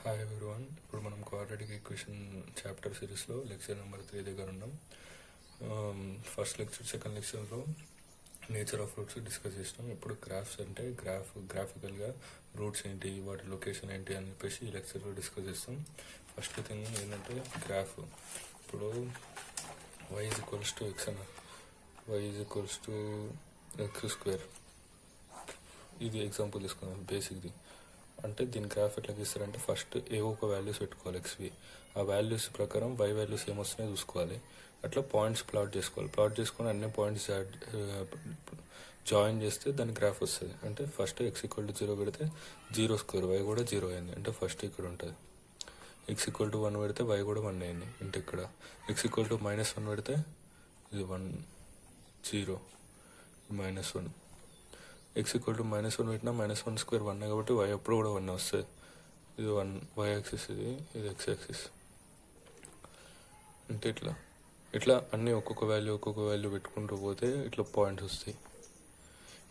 Hi everyone. ఇప్పుడు మనం quadratic equation chapter సిరీస్లో లెక్చర్ నెంబర్ 3 దగ్గర ఉన్నాం. ఫస్ట్ లెక్చర్, సెకండ్ లెక్చర్లో నేచర్ ఆఫ్ రూట్స్ డిస్కస్ చేసినాం. ఇప్పుడు గ్రాఫ్స్ అంటే గ్రాఫికల్గా రూట్స్ ఏంటి, వాటి లొకేషన్ ఏంటి అని చెప్పేసి ఈ లెక్చర్లో డిస్కస్ చేస్తాం. ఫస్ట్ థింగ్ ఏంటంటే గ్రాఫ్. ఇప్పుడు y is equals to X అన్న, y is equals to X square. ఇది ఎగ్జాంపుల్ తీసుకుందాం బేసిక్ది. అంటే దీని గ్రాఫ్ ఎట్లా గీస్తారంటే ఫస్ట్ ఏవో ఒక వాల్యూస్ పెట్టుకోవాలి ఎక్స్వి. ఆ వాల్యూస్ ప్రకారం వై వాల్యూస్ ఏమొస్తున్నాయో చూసుకోవాలి. అట్లా పాయింట్స్ ప్లాట్ చేసుకోవాలి. ప్లాట్ చేసుకొని అన్ని పాయింట్స్ జాయిన్ చేస్తే దాని గ్రాఫ్ వస్తుంది. అంటే ఫస్ట్ ఎక్స్ ఈక్వల్ టు 0 పెడితే 0 స్క్వేర్, వై కూడా 0 అయింది. అంటే ఫస్ట్ ఇక్కడ ఉంటుంది. ఎక్స్ ఈక్వల్ టు 1 పెడితే వై కూడా 1 అయింది. అంటే ఇక్కడ ఎక్స్ ఈక్వల్ టు -1 పెడితే ఇది 1 0 -1. ఎక్స్ ఈక్వల్ టు -1 పెట్టినా -1 స్క్వేర్ 1 కాబట్టి వై అప్పుడు కూడా 1 వస్తుంది. ఇది 1 వై యాక్సిస్, ఇది ఎక్స్ యాక్సిస్. అంటే ఇట్లా అన్నీ ఒక్కొక్క వాల్యూ పెట్టుకుంటూ పోతే ఇట్లా పాయింట్స్ వస్తాయి.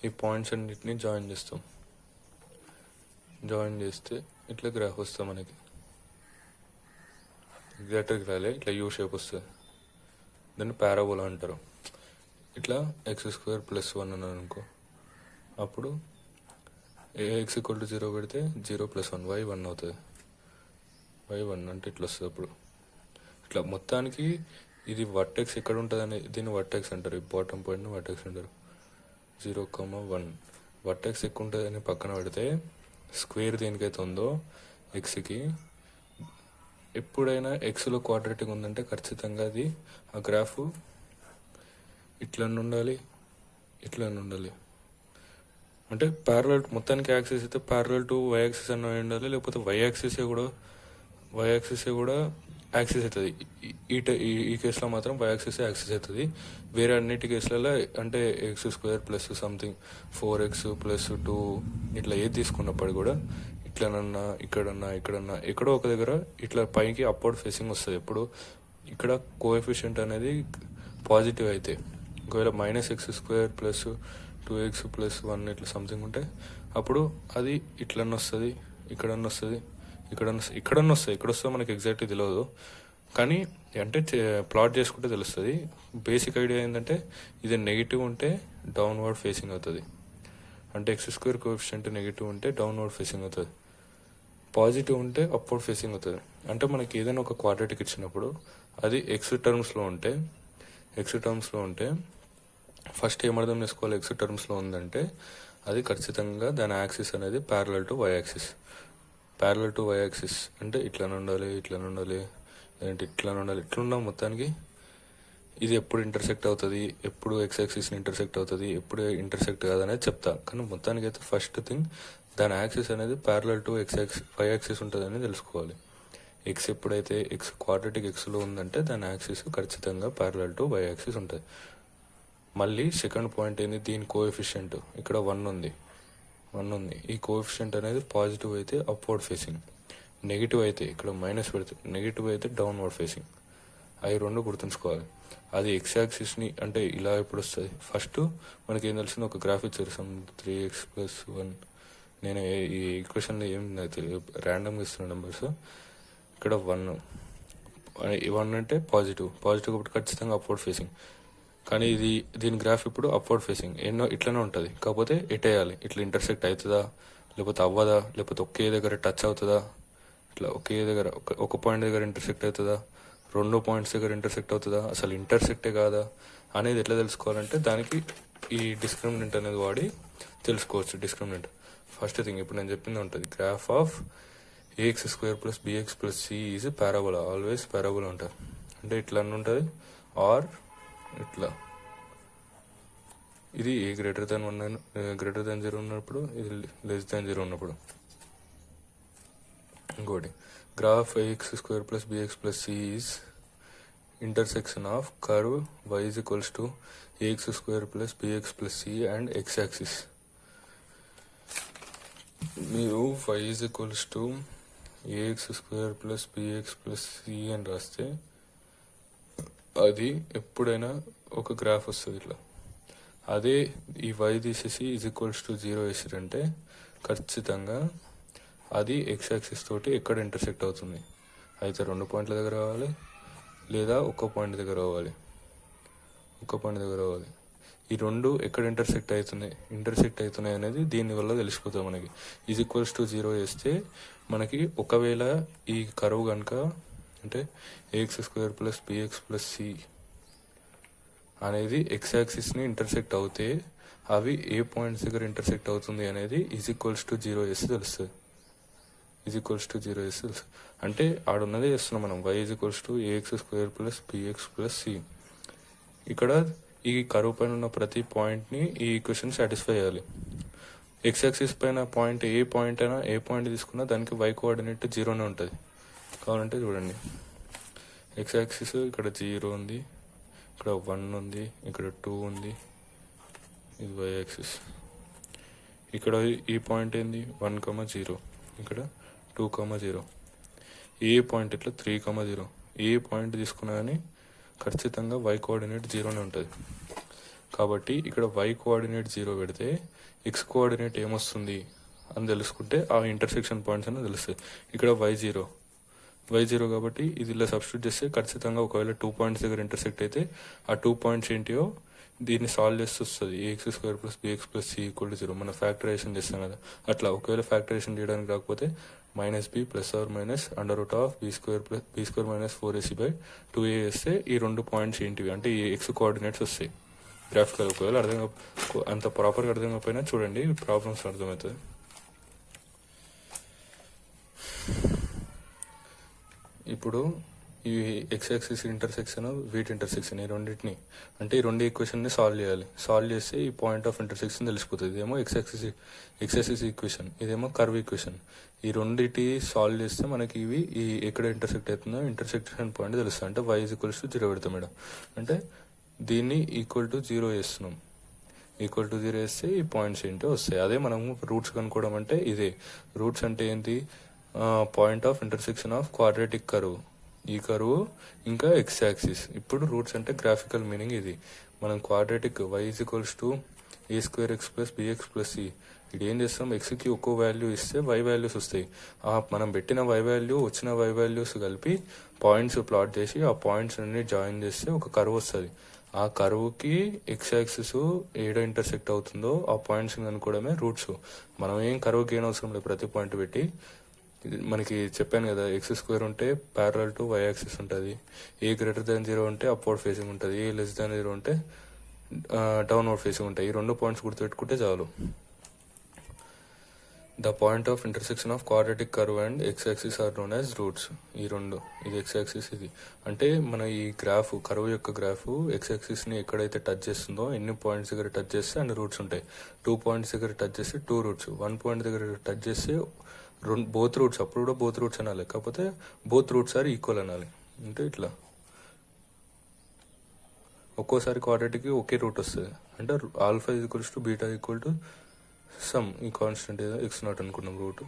ఈ పాయింట్స్ అన్నిటిని జాయిన్ చేస్తాం. జాయిన్ చేస్తే ఇట్లా గ్రాఫ్ వస్తుంది మనకి. ఎగ్జాక్ట్గా రాలే, ఇట్లా యూ షేప్ వస్తుంది. దాన్ని పారాబోలా అంటారు. ఇట్లా ఎక్స్ స్క్వేర్ ప్లస్ 1 అని అనుకో, అప్పుడు ఎక్స్ ఈక్వల్ టు 0 పెడితే 0 + 1 వై 1 అవుతుంది. వై 1 అంటే ఇట్లా వస్తుంది. అప్పుడు ఇట్లా మొత్తానికి ఇది వర్టెక్స్ ఎక్కడ ఉంటుంది దీన్ని వర్టెక్స్ అంటారు. ఈ బాటమ్ పాయింట్ని వర్టెక్స్ అంటారు. 0,1 వర్టెక్స్ ఎక్కువ ఉంటుంది అని పక్కన పెడితే స్క్వేర్ దేనికైతే ఉందో ఎక్స్కి, ఎప్పుడైనా ఎక్స్లో క్వాడ్రాటిక్ ఉందంటే ఖచ్చితంగా అది ఆ గ్రాఫ్ ఇట్లా ఉండాలి, ఇట్లా ఉండాలి. అంటే ప్యారలల్ మొత్తానికి యాక్సిస్ అయితే ప్యారలల్ టు వై యాక్సిస్ అన్న ఉండాలి, లేకపోతే వై యాక్సిసే కూడా యాక్సిస్ అవుతుంది. ఈ కేసులో మాత్రం వై యాక్సిసే యాక్సిస్ అవుతుంది. వేరే అన్నిటి కేసులలో అంటే X square plus something 4x + 2 ఇట్లా ఏది తీసుకున్నప్పుడు కూడా ఇట్లనన్నా ఇక్కడన్నా ఎక్కడో ఒక దగ్గర ఇట్లా పైకి అప్వర్డ్ ఫేసింగ్ వస్తుంది. ఎప్పుడు ఇక్కడ కోఎఫిషియంట్ అనేది పాజిటివ్ అయితే, ఒకవేళ -x² + 2x + 1 ఇట్లా సంథింగ్ ఉంటే అప్పుడు అది ఇట్లన్న వస్తుంది, ఇక్కడన్న వస్తుంది, ఇక్కడన్న వస్తుంది. ఇక్కడ వస్తే మనకి ఎగ్జాక్ట్గా తెలియదు, కానీ అంటే ప్లాట్ చేసుకుంటే తెలుస్తుంది. బేసిక్ ఐడియా ఏంటంటే ఇది నెగిటివ్ ఉంటే డౌన్వర్డ్ ఫేసింగ్ అవుతుంది. అంటే x² కోఎఫిషియంట్ నెగిటివ్ ఉంటే డౌన్వర్డ్ ఫేసింగ్ అవుతుంది, పాజిటివ్ ఉంటే అప్వర్డ్ ఫేసింగ్ అవుతుంది. అంటే మనకి ఏదైనా ఒక క్వాడ్రాటిక్ ఇచ్చినప్పుడు అది ఎక్స్ టర్మ్స్లో ఉంటే ఫస్ట్ ఏమర్థం చేసుకోవాలి, ఎక్స్ టర్మ్స్లో ఉందంటే అది ఖచ్చితంగా దాని యాక్సిస్ అనేది ప్యారలల్ టు వై యాక్సిస్. అంటే ఇట్లా ఉండాలి, లేదంటే ఇట్లా ఉండాలి. మొత్తానికి ఇది ఎప్పుడు ఇంటర్సెక్ట్ అవుతుంది, ఎప్పుడు ఎక్స్ యాక్సిస్ని ఇంటర్సెక్ట్ అవుతుంది, ఎప్పుడు ఇంటర్సెక్ట్ కాదనేది చెప్తా. కానీ మొత్తానికి అయితే ఫస్ట్ థింగ్ దాని యాక్సిస్ అనేది ప్యారలల్ టు వై యాక్సిస్ ఉంటుందని తెలుసుకోవాలి. ఎక్స్ ఎప్పుడైతే క్వాడ్రాటిక్ ఎక్స్లో ఉందంటే దాని యాక్సిస్ ఖచ్చితంగా ప్యారలల్ టు వై యాక్సిస్ ఉంటుంది. మళ్ళీ సెకండ్ పాయింట్ ఏంది, దీని కోఎఫిషియంట్ ఇక్కడ 1 ఉంది. ఈ కోఎఫిషియంట్ అనేది పాజిటివ్ అయితే అప్వర్డ్ ఫేసింగ్, నెగిటివ్ అయితే ఇక్కడ మైనస్ పెడితే నెగిటివ్ అయితే డౌన్వర్డ్ ఫేసింగ్. అవి రెండు గుర్తుంచుకోవాలి. అది ఎక్స్ యాక్సిస్ని అంటే ఇలా ఎప్పుడు వస్తుంది, ఫస్ట్ మనకి ఏం తెలిసింది, ఒక గ్రాఫ్ ఇచ్చారు 3x + 1. నేను ఈ ఈక్వేషన్లో ఏం ర్యాండమ్గా ఇస్తున్న నెంబర్స్. ఇక్కడ 1 అంటే పాజిటివ్ కాబట్టి ఖచ్చితంగా అప్వర్డ్ ఫేసింగ్. కానీ దీని గ్రాఫ్ ఇప్పుడు అప్వర్డ్ ఫేసింగ్ ఇట్లనే ఉంటుంది. కాకపోతే ఎటేయాలి, ఇట్లా ఇంటర్సెక్ట్ అవుతుందా లేకపోతే అవ్వదా, లేకపోతే ఒకే దగ్గర టచ్ అవుతుందా, ఇట్లా ఒకే దగ్గర ఒక పాయింట్ దగ్గర ఇంటర్సెక్ట్ అవుతుందా, 2 పాయింట్స్ దగ్గర ఇంటర్సెక్ట్ అవుతుందా, అసలు ఇంటర్సెక్టే కాదా అనేది ఎట్లా తెలుసుకోవాలంటే దానికి ఈ డిస్క్రిమినెంట్ అనేది వాడి తెలుసుకోవచ్చు. డిస్క్రిమినెంట్ ఫస్ట్ థింగ్ ఇప్పుడు నేను చెప్పింది ఉంటుంది, graph of ax² + bx + c is parabola. Always parabola ఉంటుంది. అంటే ఇట్లా ఉంటుంది, ఆర్ ఇట్లా. ఇది a > 0 ఉన్నప్పుడు, ఇది <0 ఉన్నప్పుడు. ఇంకోటి, graph ax² + bx + c is intersection of curve y is equals to ax² + bx + c and x axis. మీరు y is equals to ax² + bx + c అని రాస్తే అది ఎప్పుడైనా ఒక గ్రాఫ్ వస్తుంది ఇట్లా. అదే ఈ y తీసేసి ఈజ్ ఈక్వల్స్ టు 0 వేసారంటే ఖచ్చితంగా అది ఎక్స్ యాక్సిస్ తోటి ఎక్కడ ఇంటర్సెక్ట్ అవుతుంది. అయితే 2 పాయింట్ల దగ్గర రావాలి, లేదా ఒక్క పాయింట్ దగ్గర రావాలి. ఈ రెండు ఎక్కడ ఇంటర్సెక్ట్ అవుతున్నాయి అనేది దీనివల్ల తెలిసిపోతుంది మనకి. =0 వేస్తే మనకి ఒకవేళ ఈ కర్వ్ కనుక అంటే ax² + bx + c అనేది ఎక్స్ యాక్సిస్ని ఇంటర్సెక్ట్ అవుతే అవి ఏ పాయింట్స్ దగ్గర ఇంటర్సెక్ట్ అవుతుంది అనేది =0 వేస్తే తెలుస్తుంది. అంటే ఆడున్నదే చేస్తున్నాం మనం, y=ax² + bx + c. ఇక్కడ ఈ కరువు పైన ఉన్న ప్రతి పాయింట్ని ఈ ఈక్వేషన్ సాటిస్ఫై చేయాలి. ఎక్స్ యాక్సిస్ పైన పాయింట్ ఏ పాయింట్ తీసుకున్నా దానికి y కోఆర్డినేట్ 0నే ఉంటుంది. కావాలంటే చూడండి, ఎక్స్ యాక్సిస్ ఇక్కడ 0 ఉంది, ఇక్కడ 1 ఉంది, ఇక్కడ 2 ఉంది, ఇది y యాక్సిస్. ఇక్కడ ఈ పాయింట్ ఏంది 1,0, ఇక్కడ 2,0. ఏ పాయింట్ ఇట్లా 3,0 ఏ పాయింట్ తీసుకున్నా కానీ ఖచ్చితంగా y కోఆర్డినేట్ 0నే ఉంటుంది. కాబట్టి ఇక్కడ y కోఆర్డినేట్ 0 పెడితే x కోఆర్డినేట్ ఏమొస్తుంది అని తెలుసుకుంటే ఆ ఇంటర్సెక్షన్ పాయింట్స్ అని తెలుస్తుంది. ఇక్కడ y0 కాబట్టి ఇది ఇలా సబ్స్టిట్యూట్ చేస్తే ఖచ్చితంగా ఒకవేళ 2 పాయింట్స్ దగ్గర ఇంటర్సెక్ట్ అయితే ఆ 2 పాయింట్స్ ఏంటియో దీన్ని సాల్వ్ చేస్తే వస్తుంది. ax² + bx + c = 0. మనం ఫ్యాక్టరైజేషన్ చేస్తాం కదా, అట్లా ఒకవేళ ఫ్యాక్టరైజేషన్ చేయడానికి రాకపోతే -b ± (b² - 4ac/2a) వేస్తే ఈ 2 పాయింట్స్ ఏంటివి అంటే ఈ ఎక్స్ కోఆర్డినేట్స్ వస్తాయి గ్రాఫికల్. ఒకవేళ అంత ప్రాపర్గా అర్థం కాకపోయినా చూడండి, ప్రాబ్లమ్స్ అర్థమవుతుంది. ఇప్పుడు ఈ ఎక్స్ యాక్సిస్ ఇంటర్సెక్షన్, వీటి ఇంటర్సెక్షన్, ఈ రెండింటిని అంటే ఈ రెండు ఈక్వేషన్ని సాల్వ్ చేయాలి. సాల్వ్ చేస్తే ఈ పాయింట్ ఆఫ్ ఇంటర్సెక్షన్ తెలిసిపోతుంది. ఇదేమో ఎక్స్ యాక్సిస్ ఈక్వేషన్, ఇదేమో కర్వ్ ఈక్వేషన్. ఈ రెండింటి సాల్వ్ చేస్తే మనకి ఇవి ఈ ఎక్కడ ఇంటర్సెక్ట్ అవుతుందో ఇంటర్సెక్షన్ పాయింట్ తెలుస్తుంది. అంటే y=0 పెడతాం మేడం. అంటే దీన్ని =0 చేస్తున్నాం. =0 వేస్తే ఈ పాయింట్స్ ఏంటో వస్తాయి. అదే మనము రూట్స్ కనుక్కోవడం అంటే ఇదే. రూట్స్ అంటే ఏంటి? Point of intersection of quadratic curve, ఈ కర్వ్ ఇంకా ఎక్స్ యాక్సిస్. ఇప్పుడు రూట్స్ అంటే గ్రాఫికల్ మీనింగ్ ఇది. మనం క్వాడ్రాటిక్ y=a²x + bx + c. ఇది ఏం చేస్తాం, ఎక్స్కి ఒక్కో వాల్యూ ఇస్తే y వాల్యూస్ వస్తాయి. మనం పెట్టిన y వాల్యూ వచ్చిన y వాల్యూస్ కలిపి పాయింట్స్ ప్లాట్ చేసి ఆ పాయింట్స్ అన్ని జాయిన్ చేస్తే ఒక కర్వ్ వస్తుంది. ఆ కర్వ్కి ఎక్స్ యాక్సిస్ ఏడ ఇంటర్సెక్ట్ అవుతుందో ఆ పాయింట్స్ అనుకోవడమే రూట్స్. మనం ఏం కర్వ్కి ఏం అవసరం లేదు, ప్రతి పాయింట్ పెట్టి. మనకి చెప్పాను కదా, x² ఉంటే ప్యారలల్ టు y యాక్సిస్ ఉంటుంది, a 0 ఉంటే అప్వర్డ్ ఫేసింగ్ ఉంటుంది, a<0 ఉంటే డౌన్వర్డ్ ఫేసింగ్ ఉంటాయి. ఈ 2 పాయింట్స్ గుర్తుపెట్టుకుంటే చాలు. The point of intersection of quadratic curve and X axis are known as roots. ఈ రెండు, ఇది ఎక్స్ యాక్సిస్, ఇది అంటే మన ఈ గ్రాఫ్, కర్వ్ యొక్క గ్రాఫ్ ఎక్స్ యాక్సిస్ని ఎక్కడైతే టచ్ చేస్తుందో, ఎన్ని పాయింట్స్ దగ్గర టచ్ చేస్తే అన్ని రూట్స్ ఉంటాయి. 2 పాయింట్స్ దగ్గర టచ్ చేస్తే 2 రూట్స్, 1 పాయింట్ దగ్గర టచ్ చేస్తే బోత్ రూట్స్. అప్పుడు కూడా బోత్ రూట్స్ అనాలి, కాకపోతే బోత్ రూట్స్ ఆర్ ఈక్వల్ అనాలి. అంటే ఇట్లా ఒక్కోసారి క్వాడ్రాటిక్కి ఒకే రూట్ వస్తుంది. అంటే α β సమ్, ఈ కాన్స్టెంట్ ఏదో x0 అనుకున్నాం రూట్,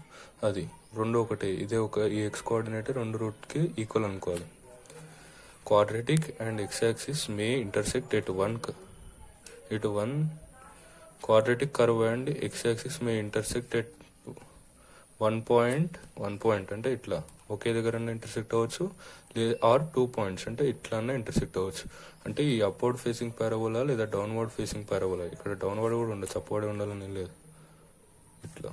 అది రెండు ఒకటే. ఇదే ఈ ఎక్స్ కోఆర్డినేట్ 2 రూట్కి ఈక్వల్ అనుకోవాలి. Quadratic and X axis May intersect at one quadratic curve and X axis May intersect at 1 point అంటే ఇట్లా ఒకే దగ్గర ఇంటర్సెక్ట్ అవ్వచ్చు, లేదా ఆర్ 2 పాయింట్స్ అంటే ఇట్లా ఇంటర్సెక్ట్ అవ్వచ్చు. అంటే ఈ అప్వర్డ్ ఫేసింగ్ పారాబోలా లేదా డౌన్వర్డ్ ఫేసింగ్ పారాబోలా. ఇక్కడ డౌన్వర్డ్ కూడా ఉండొచ్చు, అప్వర్డ్ ఉండాలని లేదు. ఇట్లా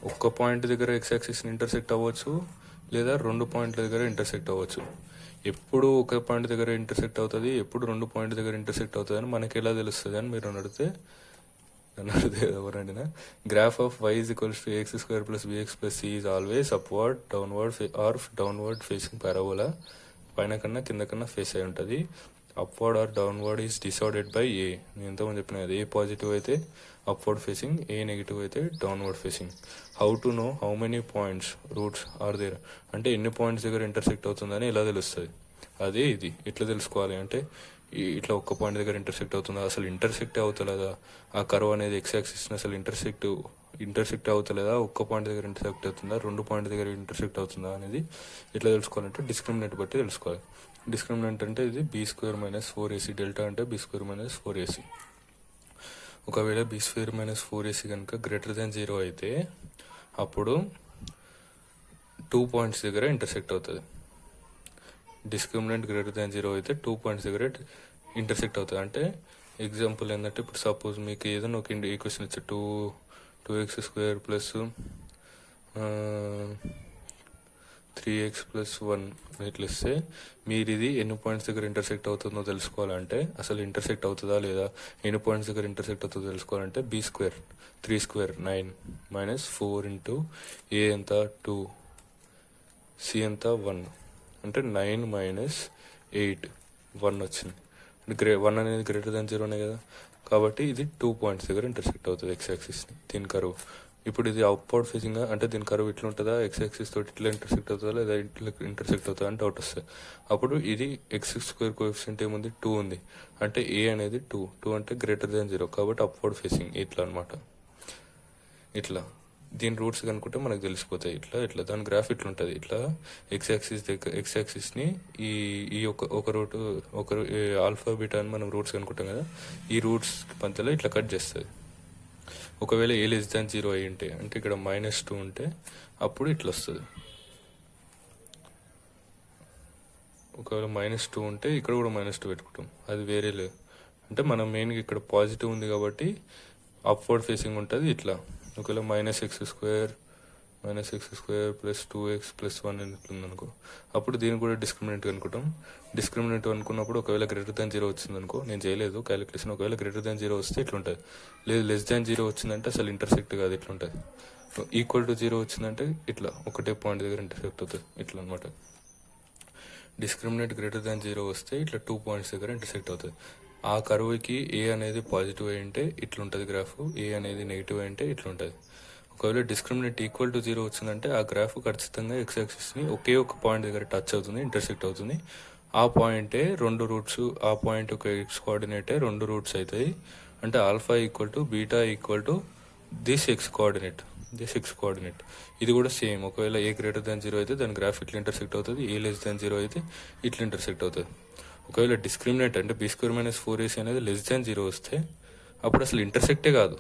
ఒక్క పాయింట్ దగ్గర ఎక్స్ యాక్సిస్ని ఇంటర్సెక్ట్ అవ్వచ్చు, లేదా 2 పాయింట్ల దగ్గర ఇంటర్సెక్ట్ అవ్వచ్చు. ఎప్పుడు ఒక పాయింట్ దగ్గర ఇంటర్సెక్ట్ అవుతుంది, ఎప్పుడు 2 పాయింట్ దగ్గర ఇంటర్సెక్ట్ అవుతుంది అని మనకి ఎలా తెలుస్తుంది అని మీరు అడిగితే ఎవరండినా, graph of y=ax² + bx + c is always upward, downward or downward facing parabola. పైన కన్నా కింద కన్నా ఫేస్ అయి ఉంటుంది. Upward or downward is decided by a. నేను ఎంతమంది చెప్పిన కదా, ఏ పాజిటివ్ అయితే అప్వర్డ్ ఫేసింగ్, ఏ నెగిటివ్ అయితే downward facing. How to know how many points roots are there అంటే ఎన్ని పాయింట్స్ దగ్గర ఇంటర్సెక్ట్ అవుతుందని ఎలా తెలుస్తుంది. అదే ఇది. ఎట్లా తెలుసుకోవాలి అంటే ఇట్లా ఒక్క పాయింట్ దగ్గర ఇంటర్సెక్ట్ అవుతుందా, అసలు ఇంటర్సెక్ట్ అవుతలేదా, ఆ కర్వ్ అనేది ఎక్స్ యాక్సిస్ని అసలు ఇంటర్సెక్ట్ అవుతలేదా, ఒక్క పాయింట్ దగ్గర ఇంటర్సెక్ట్ అవుతుందా, 2 పాయింట్ దగ్గర ఇంటర్సెక్ట్ అవుతుందా అనేది ఎట్లా తెలుసుకోవాలంటే డిస్క్రిమినెంట్ బట్టి తెలుసుకోవాలి. డిస్క్రిమినెంట్ అంటే ఇది b² - 4ac, డెల్టా అంటే b² - 4ac. ఒకవేళ b² - 4ac కనుక >0 అయితే అప్పుడు 2 పాయింట్స్ దగ్గర ఇంటర్సెక్ట్ అవుతుంది. డిస్క్రిమినెంట్ గ్రేటర్ దాన్ 0 అయితే 2 పాయింట్స్ దగ్గర ఇంటర్సెక్ట్ అవుతుంది. అంటే ఎగ్జాంపుల్ ఏంటంటే ఇప్పుడు సపోజ్ మీకు ఏదైనా ఒక ఈక్వేషన్ ఇచ్చే 2x² ప్లస్ 3x + 1 ఇట్లా ఇస్తే మీరు ఇది ఎన్ని పాయింట్స్ దగ్గర ఇంటర్సెక్ట్ అవుతుందో తెలుసుకోవాలంటే, అసలు ఇంటర్సెక్ట్ అవుతుందా లేదా, ఎన్ని పాయింట్స్ దగ్గర ఇంటర్సెక్ట్ అవుతుందో తెలుసుకోవాలంటే b² 3² 9 -4 ఇంటూ a ఎంత 2 c ఎంత 1 అంటే 9 - 8 1 వచ్చింది. 1 అనేది గ్రేటర్ దాన్ 0నే కదా, కాబట్టి ఇది 2 పాయింట్స్ దగ్గర ఇంటర్సెక్ట్ అవుతుంది ఎక్స్ యాక్సిస్ని. దీని కరువు ఇప్పుడు ఇది అవుట్వర్డ్ ఫేసింగ్ అంటే దీని కరువు ఇట్లా ఉంటుందా, ఎక్స్ యాక్సిస్ తోటి ఇట్లా ఇంటర్సెక్ట్ అవుతుందా లేదా ఇట్లా ఇంటర్సెక్ట్ అవుతుందా అని డౌట్ వస్తుంది. అప్పుడు ఇది x² కోఎఫిషియంట్ ఏముంది 2 ఉంది, అంటే a అనేది 2 అంటే గ్రేటర్ దాన్ 0 కాబట్టి అప్వర్డ్ ఫేసింగ్ ఇట్లా అనమాట. ఇట్లా దీని రూట్స్ కనుక్కుంటే మనకు తెలిసిపోతాయి. ఇట్లా దాని గ్రాఫ్ ఇట్లా ఉంటుంది. ఇట్లా ఎక్స్ యాక్సిస్ని ఈ ఒక రూట్ ఆల్ఫా బీటా అని మనం రూట్స్ కనుక్కుంటాం కదా, ఈ రూట్స్ మధ్యలో ఇట్లా కట్ చేస్తుంది. ఒకవేళ a < 0 అయి ఉంటే అంటే ఇక్కడ -2 ఉంటే అప్పుడు ఇట్లా వస్తుంది. ఒకవేళ -2 ఉంటే ఇక్కడ కూడా -2 పెట్టుకుంటాం, అది వేరే లేదు. అంటే మనం మెయిన్గా ఇక్కడ పాజిటివ్ ఉంది కాబట్టి అప్వర్డ్ ఫేసింగ్ ఉంటుంది ఇట్లా. ఒకవేళ -x² ప్లస్ 2x + 1 ఇట్లుంది అనుకో, అప్పుడు దీన్ని కూడా డిస్క్రిమినెంట్ అనుకుంటాం. డిస్క్రిమినెంట్ అనుకున్నప్పుడు ఒకవేళ గ్రేటర్ దాన్ 0 వచ్చింది అనుకో, నేను చేయలేదు క్యాలిక్యులేషన్, ఒకవేళ గ్రేటర్ దాన్ 0 వస్తే ఇట్లుంటుంది. లేదు లెస్ దాన్ 0 వచ్చిందంటే అసలు ఇంటర్సెక్ట్ కాదు, ఇట్లుంటుంది. ఈక్వల్ టు 0 వచ్చిందంటే ఇట్లా ఒకటే పాయింట్ దగ్గర ఇంటర్సెక్ట్ అవుతుంది ఇట్లా అనమాట. డిస్క్రిమినెంట్ గ్రేటర్ దాన్ 0 వస్తే ఇట్లా 2 పాయింట్స్ దగ్గర ఇంటర్సెక్ట్ అవుతుంది. ఆ కర్వ్కి a అనేది పాజిటివ్ అయి ఉంటే ఇట్లుంటుంది గ్రాఫ్, a అనేది నెగిటివ్ అయి ఉంటే ఇట్లుంటుంది. ఒకవేళ డిస్క్రిమినెంట్ ఈక్వల్ టు 0 వచ్చిందంటే ఆ గ్రాఫ్ ఖచ్చితంగా ఎక్స్ యాక్సిస్ని ఒకే ఒక పాయింట్ దగ్గర టచ్ అవుతుంది, ఇంటర్సెక్ట్ అవుతుంది. ఆ పాయింటే రెండు రూట్స్, ఆ పాయింట్ ఒక ఎక్స్ కోఆర్డినేటే రెండు రూట్స్ అవుతాయి. అంటే alpha = beta = this X coordinate. ఇది కూడా సేమ్. ఒకవేళ a గ్రేటర్ దాన్ 0 అయితే దాని గ్రాఫ్ ఇట్లా ఇంటర్సెక్ట్ అవుతుంది, a లెస్ దాన్ 0 అయితే ఇట్లా ఇంటర్సెక్ట్ అవుతుంది. ఒకవేళ డిస్క్రిమినెంట్ అంటే b² - 4ac అనేది లెస్ దాన్ 0 వస్తే అప్పుడు అసలు ఇంటర్సెక్టే కాదు.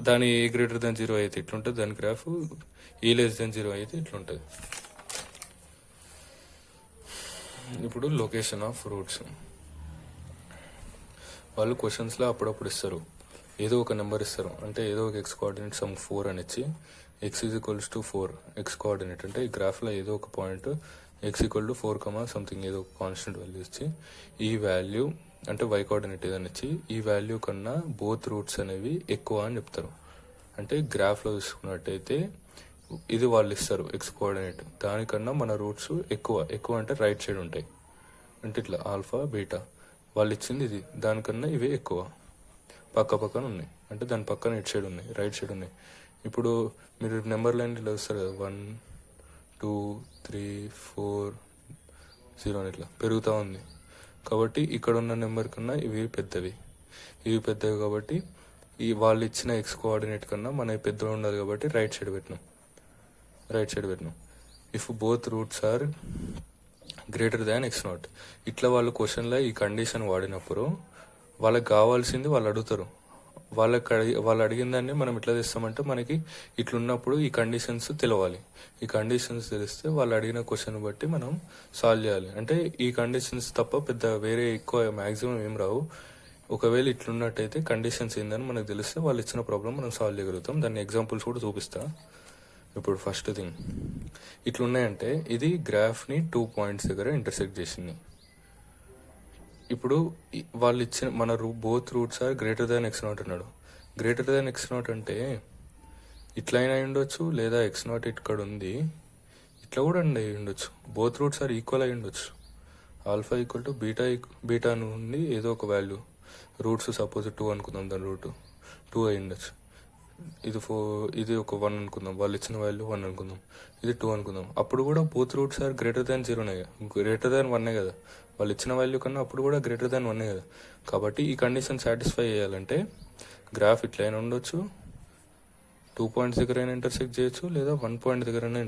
దాని a గ్రేటర్ దాన్ 0 అయితే ఇట్లుంటుంది, దాని గ్రాఫ్ a లెస్ దాన్ 0 అయితే ఇట్లుంటుంది. ఇప్పుడు లొకేషన్ ఆఫ్ రూట్స్ వాళ్ళు క్వశ్చన్స్లో అప్పుడప్పుడు ఇస్తారు, ఏదో ఒక నెంబర్ ఇస్తారు, అంటే ఏదో ఒక ఎక్స్ కోఆర్డినేట్ సమ్ 4 అని ఇచ్చి x = 4 ఎక్స్ కోఆర్డినేట్ అంటే ఈ గ్రాఫ్లో ఏదో ఒక పాయింట్ x = 4, సంథింగ్ ఏదో ఒక కాన్స్టెంట్ వాల్యూ ఇచ్చి ఈ వాల్యూ అంటే y కోఆర్డినేట్ ఏదని ఇచ్చి ఈ వాల్యూ కన్నా బోత్ రూట్స్ అనేవి ఎక్కువ అని చెప్తారు. అంటే గ్రాఫ్లో చూసుకున్నట్టయితే ఇది వాళ్ళు ఇస్తారు ఎక్స్ కోఆర్డినేట్, దానికన్నా మన రూట్స్ ఎక్కువ అంటే రైట్ సైడ్ ఉంటాయి. అంటే ఇట్లా ఆల్ఫా బీటా వాళ్ళు ఇచ్చింది ఇది, దానికన్నా ఇవే ఎక్కువ పక్కన ఉన్నాయి, అంటే దాని పక్కన ఇటు సైడ్ ఉన్నాయి, రైట్ సైడ్ ఉన్నాయి. ఇప్పుడు మీరు నెంబర్ లైన్ ఇలా వస్తారు కదా, 1 2 3 4 0 అని ఇట్లా పెరుగుతూ ఉంది. కాబట్టి ఇక్కడ ఉన్న నెంబర్ కన్నా ఇవి పెద్దవి కాబట్టి ఈ వాళ్ళు ఇచ్చిన ఎక్స్ కోఆర్డినేట్ కన్నా మనకి పెద్దగా ఉండాలి కాబట్టి రైట్ సైడ్ పెట్టినాం. If both roots are greater than x0, ఇట్లా వాళ్ళు క్వశ్చన్లో ఈ కండిషన్ వాడినప్పుడు వాళ్ళకి కావాల్సింది వాళ్ళు అడుగుతారు. వాళ్ళు అడిగిన దాన్ని మనం ఎట్లా తెస్తామంటే మనకి ఇట్లున్నప్పుడు ఈ కండిషన్స్ తెలవాలి. ఈ కండిషన్స్ తెలిస్తే వాళ్ళు అడిగిన క్వశ్చన్ బట్టి మనం సాల్వ్ చేయాలి. అంటే ఈ కండిషన్స్ తప్ప పెద్ద వేరే ఎక్కువ మ్యాక్సిమం ఏం రావు. ఒకవేళ ఇట్లున్నట్టయితే కండిషన్స్ ఏందని మనకు తెలిస్తే వాళ్ళు ఇచ్చిన ప్రాబ్లం మనం సాల్వ్ చేయగలుగుతాం. దాన్ని ఎగ్జాంపుల్స్ కూడా చూపిస్తా. ఇప్పుడు ఫస్ట్ థింగ్ ఇట్లున్నాయంటే ఇది గ్రాఫ్ని 2 పాయింట్స్ దగ్గర ఇంటర్సెక్ట్ చేసింది. ఇప్పుడు వాళ్ళు ఇచ్చిన మన both roots are greater than x0 అన్నాడు. గ్రేటర్ దాన్ x0 అంటే ఇట్లయినా ఉండొచ్చు, లేదా x0 ఇక్కడ ఉంది ఇట్లా కూడా ఉండొచ్చు. బోత్ రూట్స్ ఆర్ ఈక్వల్ అయి ఉండొచ్చు. ఆల్ఫా = బీటా నుండి ఏదో ఒక వాల్యూ రూట్స్ సపోజ్ 2 అనుకుందాం, దాని రూట్ 2 అయి ఉండొచ్చు. ఇది ఒక 1 అనుకుందాం, వాళ్ళు ఇచ్చిన వాల్యూ 1 అనుకుందాం, ఇది 2 అనుకుందాం. అప్పుడు కూడా both roots are greater than 0నే కదా, గ్రేటర్ దాన్ 1 కదా. వాళ్ళు ఇచ్చిన వాల్యూ కన్నా అప్పుడు కూడా గ్రేటర్ దాన్ 1 కదా. కాబట్టి ఈ కండిషన్ సాటిస్ఫై చేయాలంటే గ్రాఫ్ ఇట్లయినా ఉండొచ్చు, 2 పాయింట్స్ దగ్గరైనా ఇంటర్సెక్ట్ చేయొచ్చు, లేదా 1 పాయింట్ దగ్గరైనా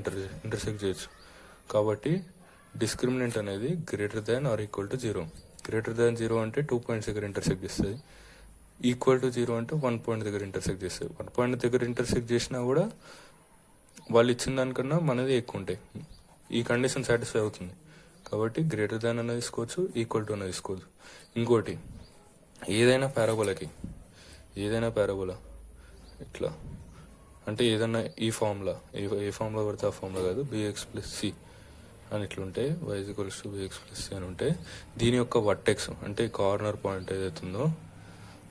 ఇంటర్సెక్ట్ చేయొచ్చు. కాబట్టి డిస్క్రిమినెంట్ అనేది greater than or equal to 0. Greater than 0 అంటే 2 పాయింట్స్ దగ్గర ఇంటర్సెక్ట్ చేస్తుంది. ఈక్వల్ టు 0 అంటే 1 పాయింట్ దగ్గర ఇంటర్సెక్ట్ చేస్తుంది. 1 పాయింట్ దగ్గర ఇంటర్సెక్ట్ చేసినా కూడా వాళ్ళు ఇచ్చిన దానికన్నా మనది ఎక్కువ ఉంటాయి. ఈ కండిషన్ సాటిస్ఫై అవుతుంది కాబట్టి గ్రేటర్ దాన్ అన్న తీసుకోవచ్చు, ఈక్వల్ టు అన్న తీసుకోవచ్చు. ఇంకోటి ఏదైనా పారాబోలా ఇట్లా అంటే ఏదన్నా ఈ ఫార్ములా ఏ ఫార్ములా పడితే ఆ ఫార్ములా కాదు, bx ప్లస్ సి అని ఇట్లుంటే y equals to bx plus C అని ఉంటే దీని యొక్క వర్టెక్స్ అంటే కార్నర్ పాయింట్ ఏదైతుందో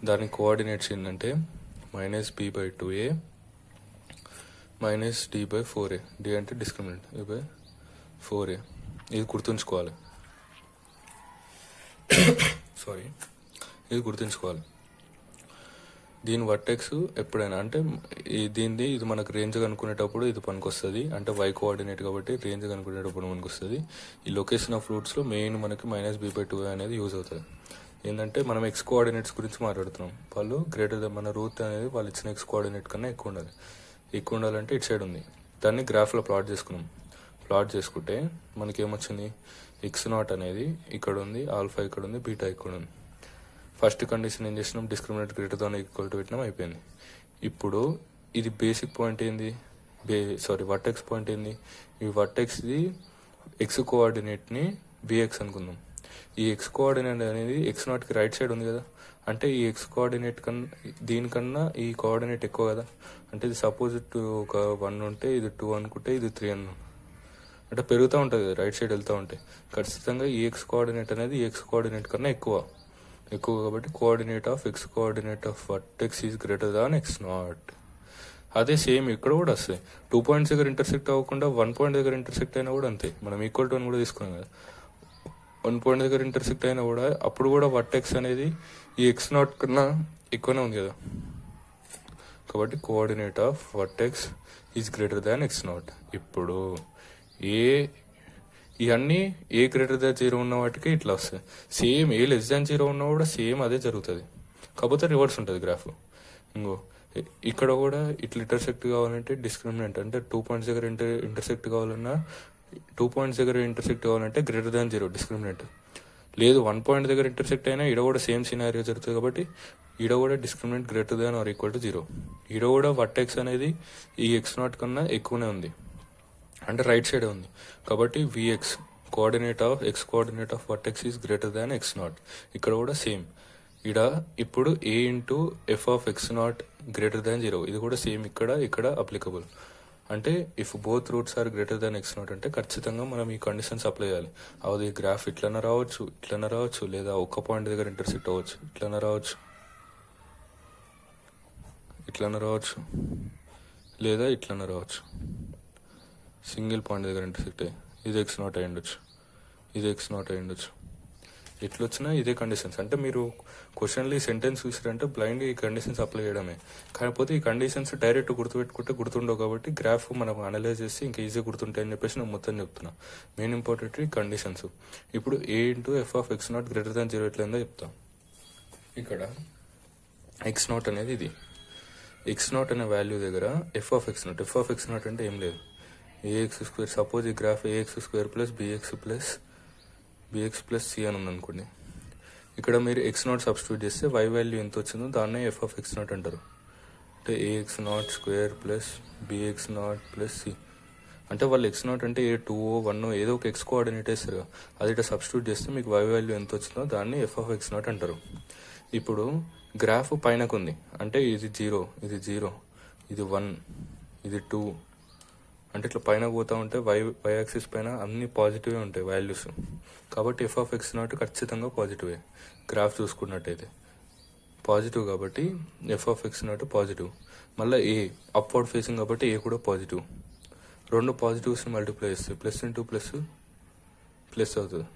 దాని కోఆర్డినేట్స్ ఏంటంటే -b/2a -d/4a. d అంటే డిస్క్రిమినెంట్, a/4a. ఇది గుర్తుంచుకోవాలి. ఇది గుర్తుంచుకోవాలి. దీని వర్టెక్స్ ఎప్పుడైనా అంటే ఇది మనకు రేంజ్ కనుక్కునేటప్పుడు ఇది పనికొస్తుంది. అంటే y కోఆర్డినేట్ కాబట్టి రేంజ్ కనుక్కునేటప్పుడు పనికొస్తుంది. ఈ లొకేషన్ ఆఫ్ రూట్స్లో మెయిన్ మనకి -b/2a అనేది యూజ్ అవుతుంది. ఏంటంటే మనం ఎక్స్ కోఆర్డినేట్స్ గురించి మాట్లాడుతున్నాం. వాళ్ళు గ్రేటర్ మన రూట్ అనేది వాళ్ళు ఇచ్చిన ఎక్స్ కోఆర్డినేట్ కన్నా ఎక్కువ ఉండాలంటే ఇటు సైడ్ ఉంది. దాన్ని గ్రాఫ్లో ప్లాట్ చేసుకుంటే మనకి ఏమొచ్చింది, x0 అనేది ఇక్కడ ఉంది, ఆల్ఫా ఇక్కడ ఉంది, బీటా ఇక్కడ ఉంది. ఫస్ట్ కండిషన్ ఏం చేసినాం, discriminant greater than equal to పెట్టినాం, అయిపోయింది. ఇప్పుడు ఇది బేసిక్ పాయింట్ ఏంది, వర్టెక్స్ పాయింట్ ఏంది, ఈ వర్టెక్స్ది ఎక్స్ కోఆర్డినేట్ని bx అనుకుందాం. ఈ ఎక్స్ కోఆర్డినేట్ అనేది x0కి రైట్ సైడ్ ఉంది కదా, అంటే ఈ ఎక్స్ కోఆర్డినేట్ దీనికన్నా ఈ కోఆర్డినేట్ ఎక్కువ కదా. అంటే ఇది సపోజ్ ఒక 1 ఉంటే ఇది 2 అనుకుంటే ఇది 3 అంటే పెరుగుతూ ఉంటుంది కదా, రైట్ సైడ్ వెళ్తూ ఉంటాయి. ఖచ్చితంగా ఈ ఎక్స్ కోఆర్డినేట్ అనేది ఈ ఎక్స్ కోఆర్డినేట్ కన్నా ఎక్కువ కాబట్టి coordinate of X coordinate of vertex is greater than x0. అదే సేమ్ ఇక్కడ కూడా వస్తాయి. 2 పాయింట్స్ దగ్గర ఇంటర్సెక్ట్ అవ్వకుండా 1 పాయింట్ దగ్గర ఇంటర్సెక్ట్ అయినా కూడా అంతే. మనం ఈక్వల్ టు 1 కూడా తీసుకున్నాం కదా, 1 పాయింట్ దగ్గర ఇంటర్సెక్ట్ అయినా కూడా అప్పుడు కూడా వర్టెక్స్ అనేది ఈ x0 కన్నా ఎక్కువనే ఉంది కదా. కాబట్టి coordinate of vertex is greater than x0. ఇప్పుడు ఇవన్నీ ఏ గ్రేటర్ దాన్ 0 ఉన్న వాటికి ఇట్లా వస్తాయి. సేమ్ ఏ లెస్ దాన్ 0 ఉన్నా కూడా సేమ్ అదే జరుగుతుంది, కాకపోతే రివర్స్ ఉంటుంది గ్రాఫ్. ఇక్కడ కూడా ఇట్లా ఇంటర్సెక్ట్ కావాలంటే డిస్క్రిమినెంట్ అంటే 2 పాయింట్స్ దగ్గర ఇంటర్సెక్ట్ కావాలన్నా 2 పాయింట్స్ దగ్గర ఇంటర్సెక్ట్ కావాలంటే గ్రేటర్ దాన్ 0 డిస్క్రిమినెంట్. లేదు 1 పాయింట్ దగ్గర ఇంటర్సెక్ట్ అయినా ఈడ కూడా సేమ్ సినారియో జరుగుతుంది కాబట్టి ఈడ కూడా discriminant greater than or equal to 0. ఈడ కూడా వర్టెక్స్ అనేది ఈ x0 కన్నా ఎక్కువనే ఉంది, అంటే రైట్ సైడ్ ఉంది కాబట్టి vx coordinate of X coordinate of vertex is greater than x0. ఇక్కడ కూడా సేమ్. ఇప్పుడు a into f of x0 greater than 0, ఇది కూడా సేమ్ ఇక్కడ అప్లికబుల్. అంటే if both roots are greater than x0 అంటే ఖచ్చితంగా మనం ఈ కండిషన్స్ అప్లై చేయాలి. అది గ్రాఫ్ ఇట్లనే రావచ్చు, లేదా ఒక్క పాయింట్ దగ్గర ఇంటర్సెక్ట్ అవ్వచ్చు, ఇట్లనే రావచ్చు, లేదా ఇట్లనే రావచ్చు. సింగిల్ పాయింట్ దగ్గర ఇంటర్సెక్ట్ అయ్యి ఇది x0 అయి ఉండొచ్చు, ఎట్లా వచ్చినా ఇదే కండిషన్స్. అంటే మీరు క్వశ్చన్లో ఈ సెంటెన్స్ చూసారంటే బ్లైండ్ ఈ కండిషన్స్ అప్లై చేయడమే. కాకపోతే ఈ కండిషన్స్ డైరెక్ట్ గుర్తుపెట్టుకుంటే గుర్తుండవు కాబట్టి గ్రాఫ్ మనం అనలైజ్ చేసి ఇంకా ఈజీ గుర్తుంటాయి అని చెప్పేసి నేను మొత్తం చెప్తున్నా. Main important conditions. ఇప్పుడు a into f of x0 greater than 0 ఎట్లయిందో చెప్తాం. ఇక్కడ x0 అనేది ఇది, x0 అనే వాల్యూ దగ్గర f ఆఫ్ x0 అంటే ఏం లేదు, ax². సపోజ్ ఈ graph ax² plus bx plus c అని ఉందనుకోండి. ఇక్కడ మీరు x0 సబ్స్టిట్యూట్ చేస్తే y వాల్యూ ఎంత వచ్చిందో దాన్నే f ఆఫ్ x0 అంటారు. అంటే ax02 plus bx0 plus c. అంటే వాళ్ళు x0 అంటే ఏ 2 1 ఏదో ఒక x కోఆర్డినేట్ వేస్తారు, అది ఇట్లా సబ్స్టిట్యూట్ చేస్తే మీకు y వాల్యూ ఎంత వచ్చిందో దాన్ని f ఆఫ్ x0 అంటారు. ఇప్పుడు గ్రాఫ్ పైనకుంది అంటే ఇది 0, ఇది 1, ఇది 2 అంటే ఇట్లా పైన పోతా ఉంటే y యాక్సిస్ పైన అన్ని పాజిటివే ఉంటాయి వాల్యూస్. కాబట్టి f ఆఫ్ x0 ఖచ్చితంగా పాజిటివే. గ్రాఫ్ చూసుకున్నట్టయితే పాజిటివ్ కాబట్టి f ఆఫ్ x0 పాజిటివ్. మళ్ళీ a అప్వర్డ్ ఫేసింగ్ కాబట్టి a కూడా పాజిటివ్. రెండు పాజిటివ్స్ని మల్టిప్లై చేస్తే ప్లస్ ఇంటూ ప్లస్ అవుతుంది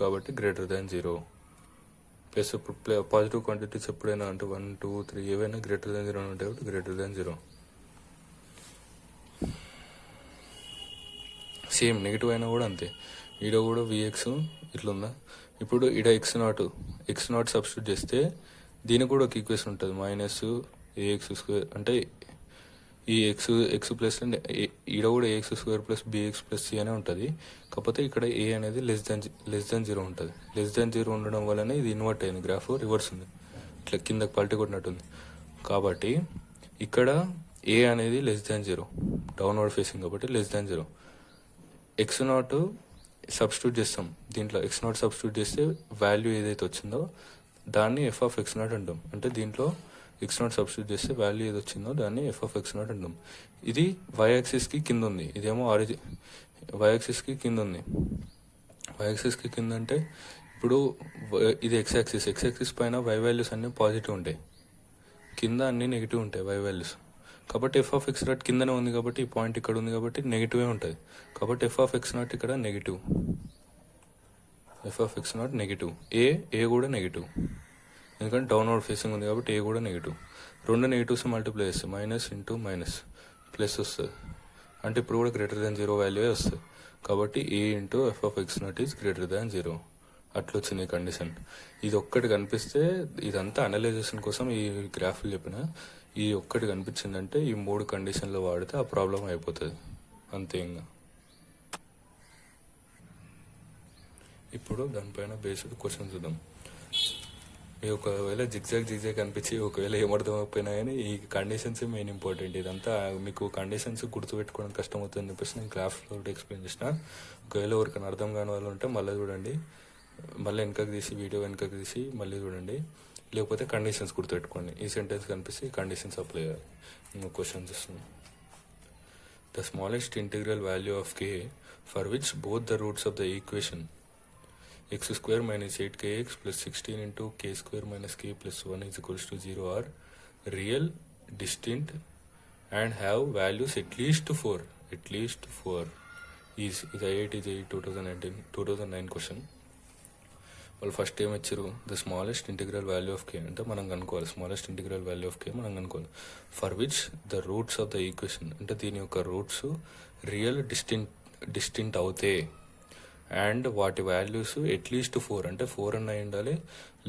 కాబట్టి greater than 0. Plus positive quantities ఎప్పుడైనా అంటే 1 2 3 ఏవైనా గ్రేటర్ దాన్ 0 ఉంటాయి కాబట్టి గ్రేటర్ దాన్ 0. సేమ్ నెగిటివ్ అయినా కూడా అంతే. ఈడ కూడా vx ఇట్లుందా. ఇప్పుడు ఈడ x0 సబ్స్టిట్యూట్ చేస్తే దీనికి కూడా ఒక ఈక్వేషన్ ఉంటుంది -ax². అంటే ఈ ఎక్స్ ప్లస్ ఈడ కూడా ax² plus bx plus c అనే ఉంటుంది. కాకపోతే ఇక్కడ a అనేది లెస్ దాన్ 0 ఉంటుంది. లెస్ దాన్ 0 ఉండడం వల్లనే ఇది ఇన్వర్ట్ అయింది, గ్రాఫ్ రివర్స్ ఉంది. ఇట్లా కిందకి పల్టీ కొట్టినట్టుంది. కాబట్టి ఇక్కడ ఏ అనేది <0, డౌన్వర్డ్ ఫేసింగ్ కాబట్టి <0. x0 సబ్స్టిట్యూట్ చేస్తాం, దీంట్లో x0 సబ్స్టిట్యూట్ చేస్తే వాల్యూ ఏదైతే వచ్చిందో దాన్ని f(x0) అంటాం. అంటే దీంట్లో x0 సబ్స్టిట్యూట్ చేస్తే వాల్యూ ఏది వచ్చిందో దాన్ని f(x0) అంటాం. ఇది y-యాక్సిస్కి కింద ఉంది, ఇదేమో y-యాక్సిస్కి కింద ఉంది. y-యాక్సిస్కి కింద అంటే ఇప్పుడు ఇది x-యాక్సిస్ పైన y వాల్యూస్ అన్నీ పాజిటివ్ ఉంటాయి, కింద అన్నీ నెగిటివ్ ఉంటాయి y వాల్యూస్. కాబట్టి f(x0) కిందనే ఉంది కాబట్టి ఈ పాయింట్ ఇక్కడ ఉంది కాబట్టి నెగిటివే ఉంటుంది. కాబట్టి f(x0) ఇక్కడ నెగిటివ్, f(x0) నెగిటివ్, ఏ కూడా నెగిటివ్, ఎందుకంటే డౌన్వర్డ్ ఫేసింగ్ ఉంది కాబట్టి ఏ కూడా నెగిటివ్. రెండు నెగిటివ్స్ మల్టిప్లై చేస్తే మైనస్ ఇంటూ మైనస్ ప్లస్ వస్తుంది, అంటే ఇప్పుడు కూడా <0 వాల్యూ వస్తుంది. కాబట్టి ఏ ఇంటూ f(x0) ఈజ్ <0. అట్లా వచ్చింది కండిషన్. ఇది ఒక్కటి కనిపిస్తే, ఇదంతా అనలైజేషన్ కోసం ఈ గ్రాఫ్లు చెప్పిన, ఈ ఒక్కటి కనిపించిందంటే ఈ 3 కండిషన్లు వాడితే ఆ ప్రాబ్లం అయిపోతుంది అంతే. ఇంకా ఇప్పుడు దానిపైన బేస్డ్ క్వశ్చన్ చూద్దాం. మీకు ఒకవేళ జిగ్జాగ్ అనిపించి ఒకవేళ ఏమర్థమైపోయినా కానీ ఈ కండిషన్స్ మెయిన్ ఇంపార్టెంట్. ఇదంతా మీకు కండిషన్స్ గుర్తుపెట్టుకోవడం కష్టం అవుతుందని చెప్పేసి నేను గ్రాఫ్లో ఎక్స్ప్లెయిన్ చేసిన. ఒకవేళ ఎవరికైనా అర్థం కాని వాళ్ళు ఉంటే మళ్ళీ చూడండి, మళ్ళీ వీడియో వెనకకి తీసి మళ్ళీ చూడండి, లేకపోతే కండిషన్స్ గుర్తుపెట్టుకోండి. ఈ సెంటెన్స్ కనిపిస్తే కండిషన్స్ అప్లై చేయాలి. ఇంకో క్వశ్చన్ చూస్తున్నాం. The smallest integral value of k for which both the roots of the equation x² - 8kx + 16 into k² - k + 1 = 0 are real, distinct and have values at least 4. Is the IIT JEE 2009 question. వాళ్ళు first ఏం ఇచ్చారు, the smallest integral value of k అంటే మనం కనుక్కోవాలి. Smallest integral value of k మనం కనుక్కోవాలి. For which the roots of the equation అంటే దీని యొక్క రూట్స్ రియల్, డిస్టింక్ట్ అవుతాయి, అండ్ వాటి వాల్యూస్ అట్లీస్ట్ 4 అంటే 4 అన్న అయి ఉండాలి,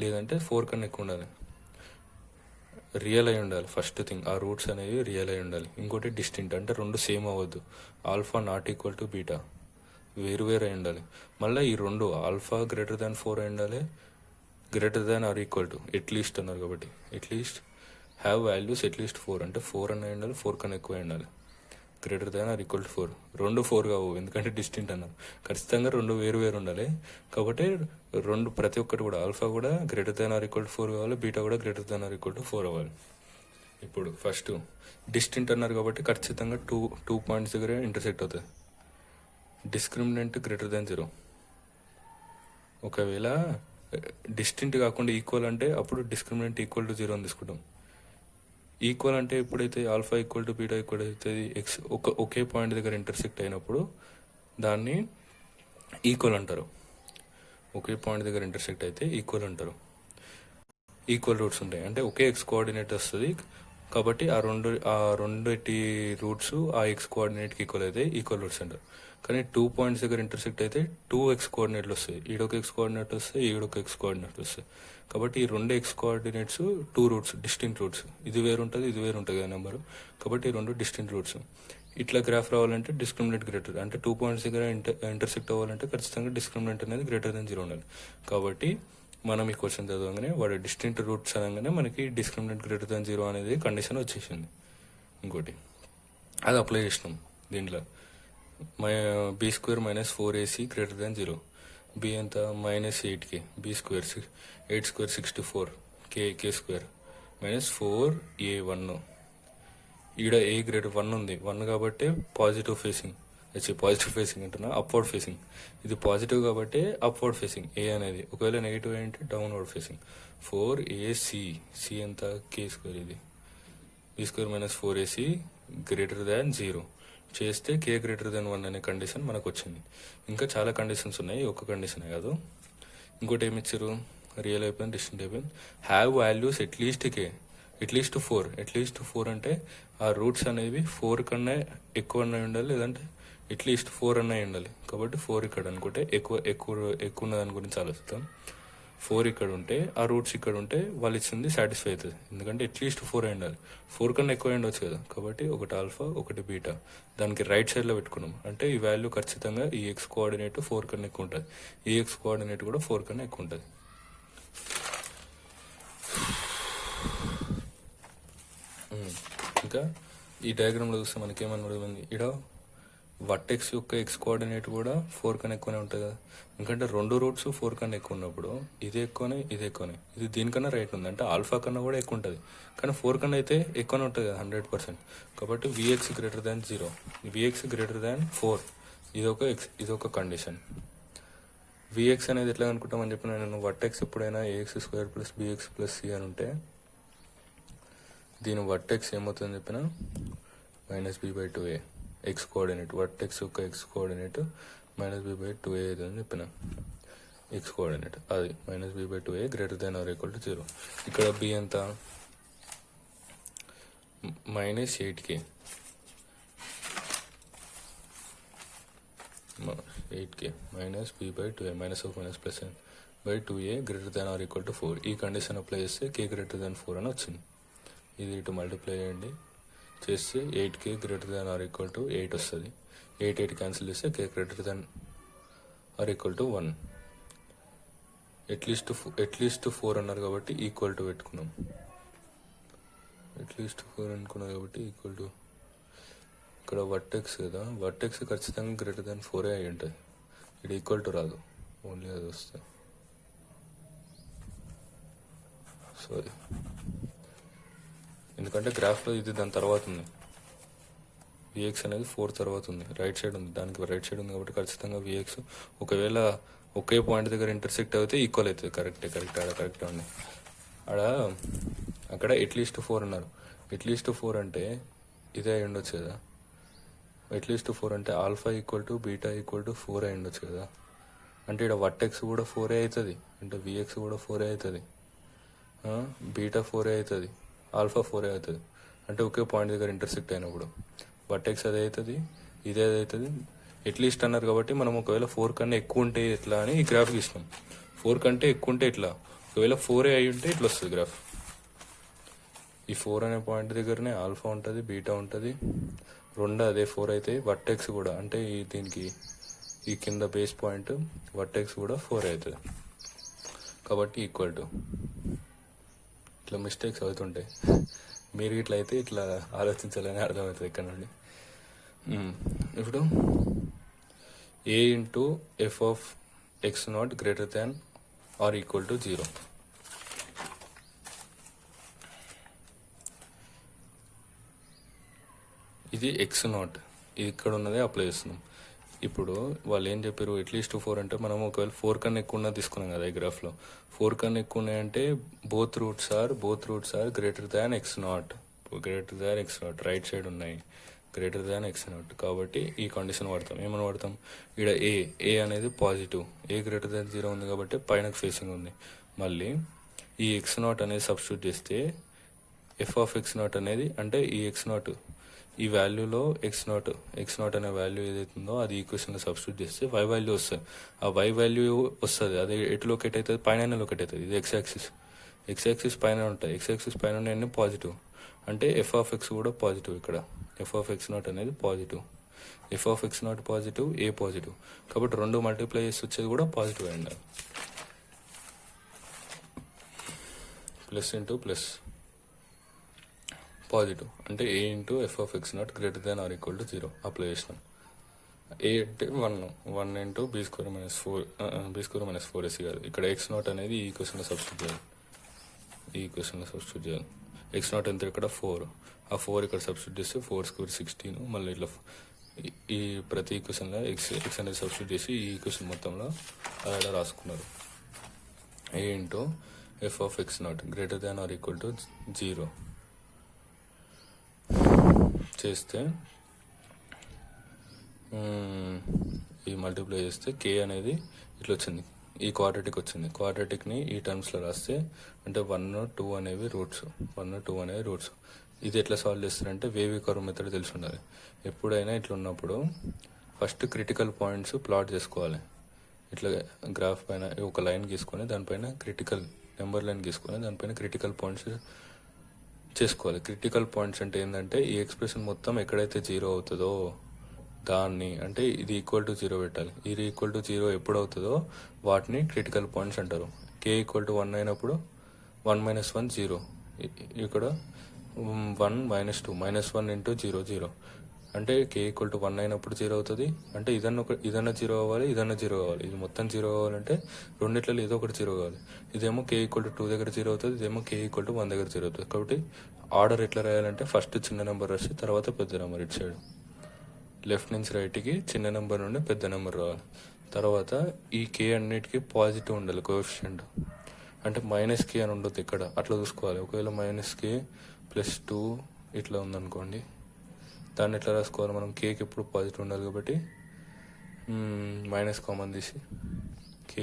లేదంటే 4 కన్నా ఎక్కువ ఉండాలి. రియల్ అయి ఉండాలి ఫస్ట్ థింగ్, ఆ రూట్స్ అనేవి రియల్ అయి ఉండాలి. ఇంకోటి డిస్టింక్ట్ అంటే రెండు సేమ్ అవ్వద్దు, ఆల్ఫా = బీటా వేరు అయి ఉండాలి. మళ్ళీ ఈ రెండు ఆల్ఫా <4 అయి ఉండాలి, > అట్లీస్ట్ అన్నారు కాబట్టి అట్లీస్ట్ హ్యావ్ వాల్యూస్ అట్లీస్ట్ 4 అంటే 4 అన్న అయి ఉండాలి, 4 కన్నా ఎక్కువ ఉండాలి. > 4 రెండు 4 కావు ఎందుకంటే డిస్టింక్ట్ అన్నారు. ఖచ్చితంగా రెండు వేరు ఉండాలి. కాబట్టి రెండు ప్రతి ఒక్కటి కూడా ఆల్ఫా కూడా > 4 కావాలి, బీటా కూడా > 4 అవ్వాలి. ఇప్పుడు ఫస్ట్ డిస్టింక్ట్ అన్నారు కాబట్టి ఖచ్చితంగా టూ పాయింట్స్ దగ్గర ఇంటర్సెక్ట్ అవుతుంది. డిస్క్రిమినెంట్ <0. ఒకవేళ డిస్టింక్ట్ కాకుండా ఈక్వల్ అంటే అప్పుడు డిస్క్రిమినెంట్ = 0 అని తీసుకుంటాం. ఈక్వల్ అంటే ఎప్పుడైతే ఆల్ఫా = బీటా అయితే ఎక్స్ ఒకే పాయింట్ దగ్గర ఇంటర్సెక్ట్ అయినప్పుడు దాన్ని ఈక్వల్ అంటారు. ఒకే పాయింట్ దగ్గర ఇంటర్సెక్ట్ అయితే ఈక్వల్ అంటారు. ఈక్వల్ రూట్స్ ఉంటాయి అంటే ఒకే x కోఆర్డినేట్ వస్తుంది కాబట్టి ఆ రెండిటి రూట్స్ ఆ x కోఆర్డినేట్కి ఈక్వల్ అయితే ఈక్వల్ రూట్స్ అంటారు. కానీ 2 పాయింట్స్ దగ్గర ఇంటర్సెక్ట్ అయితే 2x కోఆర్డినేట్లు వస్తాయి, ఈడొక x కోఆర్డినేట్ వస్తాయి, ఈడొక x కోఆర్డినేట్ వస్తాయి. కాబట్టి ఈ రెండు x coordinates 2 roots, distinct roots. ఇది వేరు ఉంటుంది, ఇది వేరు ఉంటుంది కదా నెంబరు. కాబట్టి ఈ రెండు డిస్టింక్ట్ రూట్స్. ఇట్లా గ్రాఫ్ రావాలంటే డిస్క్రిమినెంట్ గ్రేటర్ అంటే 2 పాయింట్స్ దగ్గర ఇంటర్సెక్ట్ అవ్వాలంటే ఖచ్చితంగా డిస్క్రిమినెంట్ అనేది <0 ఉండాలి. కాబట్టి మనం ఈ క్వశ్చన్ చదవగానే వాడు డిస్టింక్ట్ రూట్స్ అనగానే మనకి డిస్క్రిమినెంట్ <0 అనేది కండిషన్ వచ్చేసింది. ఇంకోటి అది అప్లై చేసినాం దీంట్లో. b² - 4ac < 0. b ఎంత -8k, b² 8² 64, k² -4a1. ఈడ a > 1 ఉంది, 1 కాబట్టి పాజిటివ్ ఫేసింగ్ అంటున్నా, అప్వర్డ్ ఫేసింగ్. ఇది పాజిటివ్ కాబట్టి అప్వర్డ్ ఫేసింగ్ ఏ అనేది. ఒకవేళ నెగిటివ్ ఏంటి డౌన్వర్డ్ ఫేసింగ్. 4ac, c ఎంత k². ఇది b² - 4ac < 0 చేస్తే k < 1 అనే కండిషన్ మనకు వచ్చింది. ఇంకా చాలా కండిషన్స్ ఉన్నాయి, ఒక్క కండిషనే కాదు. ఇంకోటి ఏమి ఇచ్చారు, రియల్ అయిపోయింది, డిస్టింక్ట్ అయిపోయింది. హ్యావ్ వాల్యూస్ అట్లీస్ట్ 4 అంటే ఆ రూట్స్ అనేవి 4 కన్నా ఎక్కువ అన్నవి ఉండాలి, లేదంటే అట్లీస్ట్ 4 అన్నవి ఉండాలి. కాబట్టి 4 ఇక్కడ అనుకుంటే ఎక్కువ ఉన్న దాని గురించి ఆలోచిస్తాం. 4 ఇక్కడ ఉంటే ఆ రూట్స్ ఇక్కడ ఉంటే వాళ్ళు ఇచ్చింది సాటిస్ఫై అవుతుంది, ఎందుకంటే అట్లీస్ట్ 4 అయి ఉండాలి. 4 కన్నా ఎక్కువ ఉండొచ్చు కదా. కాబట్టి ఒకటి ఆల్ఫా ఒకటి బీటా దానికి రైట్ సైడ్లో పెట్టుకున్నాం అంటే ఈ వాల్యూ ఖచ్చితంగా ఈ x కోఆర్డినేట్ 4 కన్నా ఎక్కువ ఉంటుంది, ఈ x కోఆర్డినేట్ కూడా 4 కన్నా ఎక్కువ ఉంటుంది. ఇంకా ఈ డయాగ్రామ్లో చూస్తే మనకి ఏమనబడింది, ఇక్కడ వర్టెక్స్ యొక్క ఎక్స్ కోఆర్డినేట్ కూడా 4 కన్నా ఎక్కువనే ఉంటుంది కదా. ఎందుకంటే రెండు రూట్స్ 4 కన్నా ఎక్కువ ఉన్నప్పుడు ఇది ఎక్కువనే ఇది ఎక్కువనే, ఇది దీనికన్నా రైట్ ఉంది అంటే ఆల్ఫా కన్నా కూడా ఎక్కువ ఉంటుంది, కానీ 4 కన్నా అయితే ఎక్కువనే ఉంటుంది కదా 100%. కాబట్టి vx greater than 0, vx greater than 4, ఇదొక కండిషన్. విఎక్స్ అనేది ఎట్లా అనుకుంటామని చెప్పిన నేను, వర్టెక్స్ ఎప్పుడైనా ax² + bx + c అని ఉంటే దీని వర్టెక్స్ ఏమవుతుందని చెప్పిన -b/2a ఎక్స్ కోఆర్డినేట్, వర్టెక్స్ యొక్క ఎక్స్ కోఆర్డినేట్ -b/2a అని చెప్పిన ఎక్స్ కోఆర్డినేట్, అది -b/2a greater than or equal to 0. ఇక్కడ b ఎంత -8k, 8k -b/2a -(-+n)/2a greater than or equal to 4. ఈ కండిషన్ అప్లై చేస్తే k గ్రేటర్ దాన్ 4 అని వచ్చింది. ఇది ఇటు మల్టిప్లై చేయండి, చేస్తే 8k greater than or equal to 8 వస్తుంది. 8 క్యాన్సిల్ చేస్తే k greater than or equal to 1. At least 4 అన్నారు కాబట్టి ఈక్వల్ టు పెట్టుకున్నాం. ఎట్లీస్ట్ 4 అనుకున్నాం కాబట్టి ఈక్వల్ టు, ఇక్కడ వర్టెక్స్ కదా, వర్టెక్స్ ఖచ్చితంగా గ్రేటర్ దాన్ 4 అయి ఉంటుంది. ఇక్కడ ఈక్వల్ టు రాదు, ఓన్లీ అది వస్తుంది. సారీ, ఎందుకంటే గ్రాఫ్లో ఇది దాని తర్వాత ఉంది, విఎక్స్ అనేది 4 తర్వాత ఉంది, రైట్ సైడ్ ఉంది, దానికి రైట్ సైడ్ ఉంది కాబట్టి ఖచ్చితంగా విఎక్స్ ఒకవేళ ఒకే పాయింట్ దగ్గర ఇంటర్సెక్ట్ అయితే ఈక్వల్ అవుతుంది. కరెక్టే ఆడ కరెక్టే ఉంది. అక్కడ ఎట్లీస్ట్ 4 అన్నారు. ఎట్లీస్ట్ 4 అంటే ఇదే అయి ఉండొచ్చు కదా. ఎట్లీస్ట్ 4 అంటే alpha equal to beta equal to 4 అయి ఉండొచ్చు కదా. అంటే ఇక్కడ వర్టెక్స్ కూడా 4 అవుతుంది, అంటే విఎక్స్ కూడా 4 అవుతుంది, బీటా 4 అవుతుంది, ఆల్ఫా 4 అవుతుంది. అంటే ఒకే పాయింట్ దగ్గర ఇంటర్సెక్ట్ అయినప్పుడు వర్టెక్స్ అదే అవుతుంది, ఇదే అవుతుంది. ఎట్లీస్ట్ అన్నారు కాబట్టి మనం ఒకవేళ 4 కన్నా ఎక్కువ ఉంటే ఎట్లా అని ఈ గ్రాఫ్ గీసినాం. 4 కంటే ఎక్కువ ఉంటే ఇట్లా, ఒకవేళ 4 అయి ఉంటే ఇట్లా వస్తుంది గ్రాఫ్. ఈ 4 అనే పాయింట్ దగ్గరనే ఆల్ఫా ఉంటుంది, బీటా ఉంటుంది, రెండు అదే 4 అయితే వర్టెక్స్ కూడా, అంటే దీనికి ఈ కింద బేస్ పాయింట్ వర్టెక్స్ కూడా 4 అవుతుంది. కాబట్టి ఈక్వల్ టు, ఇట్లా మిస్టేక్స్ అవుతుంటాయి, మీరు ఇట్లా అయితే ఇట్లా ఆలోచించాలని అర్థమవుతుంది ఇక్కడ నుండి. ఇప్పుడు a into f(x0) greater than or equal to 0. ఇది x0, ఇది ఇక్కడ ఉన్నదే అప్లై చేస్తున్నాం. ఇప్పుడు వాళ్ళు ఏం చెప్పారు, ఎట్లీస్ట్ 4 అంటే మనం ఒకవేళ 4 కన్నా ఎక్కువ ఉన్నది తీసుకున్నాం కదా ఈ గ్రాఫ్లో. 4 కన్నా ఎక్కువ ఉన్నాయంటే both roots are greater than x0, right side ఉన్నాయి, గ్రేటర్ దాన్ x0. కాబట్టి ఈ కండిషన్ వాడతాం. ఏమని వాడతాం, ఇక్కడ ఏ అనేది పాజిటివ్, ఏ గ్రేటర్ దాన్ 0 ఉంది కాబట్టి పైన ఫేసింగ్ ఉంది. మళ్ళీ ఈ x0 అనేది సబ్స్టిట్యూట్ చేస్తే f(x0) అనేది, అంటే ఈ x0 ఈ వాల్యూలో x0 అనే వాల్యూ ఏదైతుందో అది ఈక్వేషన్లో సబ్స్టిట్యూట్ చేస్తే y వాల్యూ వస్తుంది. ఆ y వాల్యూ వస్తుంది, అది ఎటు లొకేట్ అవుతుంది, పైన లొకేట్ అవుతుంది. ఇది x యాక్సిస్ పైన ఉంటుంది, x యాక్సిస్ పైన అన్ని పాజిటివ్, అంటే f(x) కూడా పాజిటివ్. ఇక్కడ f(x0) అనేది పాజిటివ్, f(x0) పాజిటివ్, ఏ పాజిటివ్, కాబట్టి రెండు మల్టిప్లై చేసి వచ్చేది కూడా పాజిటివ్ అయింది. ప్లస్ ఇంటూ ప్లస్ పాజిటివ్, అంటే a into f(x0) greater than or equal to 0 apply చేసినాం. a అంటే 1 ఇంటూ b² - 4ac కాదు, ఇక్కడ x0 అనేది ఈ ఈక్వేషన్లో సబ్స్టిట్యూట్ చేయాలి. x0 ఎంత ఇక్కడ 4, ఆ 4 ఇక్కడ సబ్స్టిట్యూట్ చేస్తే 4² 16. మళ్ళీ ఇట్లా ఈ ప్రతి ఈక్వేషన్లో x అనేది సబ్స్టిట్యూట్ చేసి ఈ ఈక్వేషన్ మొత్తంలో అలా రాసుకున్నారు. a into f(x0) greater than or equal to 0 చేస్తే ఈ మల్టిప్లై చేస్తే k అనేది ఇట్లా వచ్చింది, ఈ క్వాడ్రాటిక్ వచ్చింది. క్వాడ్రాటిక్ని ఈ టర్మ్స్లో రాస్తే అంటే 1, 2 అనేవి రూట్స్, ఇది ఎట్లా సాల్వ్ చేస్తారంటే వేవ్ కర్వ్ మెథడ్ తెలిసి ఉండాలి. ఎప్పుడైనా ఇట్లా ఉన్నప్పుడు ఫస్ట్ క్రిటికల్ పాయింట్స్ ప్లాట్ చేసుకోవాలి. ఇట్లా గ్రాఫ్ పైన ఒక లైన్ గీసుకొని దానిపైన నెంబర్ లైన్ గీసుకొని దానిపైన క్రిటికల్ పాయింట్స్ చేసుకోవాలి. క్రిటికల్ పాయింట్స్ అంటే ఏంటంటే ఈ ఎక్స్ప్రెషన్ మొత్తం ఎక్కడైతే 0 అవుతుందో దాన్ని, అంటే ఇది ఈక్వల్ టు 0 పెట్టాలి. ఇది ఈక్వల్ టు 0 ఎప్పుడు అవుతుందో వాటిని క్రిటికల్ పాయింట్స్ అంటారు. k = 1 అయినప్పుడు 1 - 1 0, ఇక్కడ 1 -2 -1 ఇంటూ 0 0 అంటే k = 1 అయినప్పుడు 0 అవుతుంది. అంటే ఇదన్నా 0 అవ్వాలి, ఇదన్నా 0 అవ్వాలి. ఇది మొత్తం 0 అవ్వాలంటే రెండిట్లలో ఏదో ఒకటి 0 కావాలి. ఇదేమో k = 2 దగ్గర 0 అవుతుంది, ఇదేమో k = 1 దగ్గర 0 అవుతుంది. కాబట్టి ఆర్డర్ ఎట్లా రాయాలంటే ఫస్ట్ చిన్న నెంబర్ రాసి తర్వాత పెద్ద నెంబర్ ఇటు సైడ్ లెఫ్ట్ నుంచి రైట్కి చిన్న నెంబర్ నుండి పెద్ద నెంబర్ రావాలి. తర్వాత ఈ k అన్నిటికీ పాజిటివ్ ఉండాలి కోఎఫిషియంట్. అంటే -k అని ఉండొద్దు ఇక్కడ, అట్లా చూసుకోవాలి. ఒకవేళ -k +2 ఇట్లా ఉందనుకోండి, దాన్ని ఎట్లా రాసుకోవాలి మనం? కేకి ఎప్పుడు పాజిటివ్ ఉండాలి కాబట్టి మైనస్ కామన్ తీసి k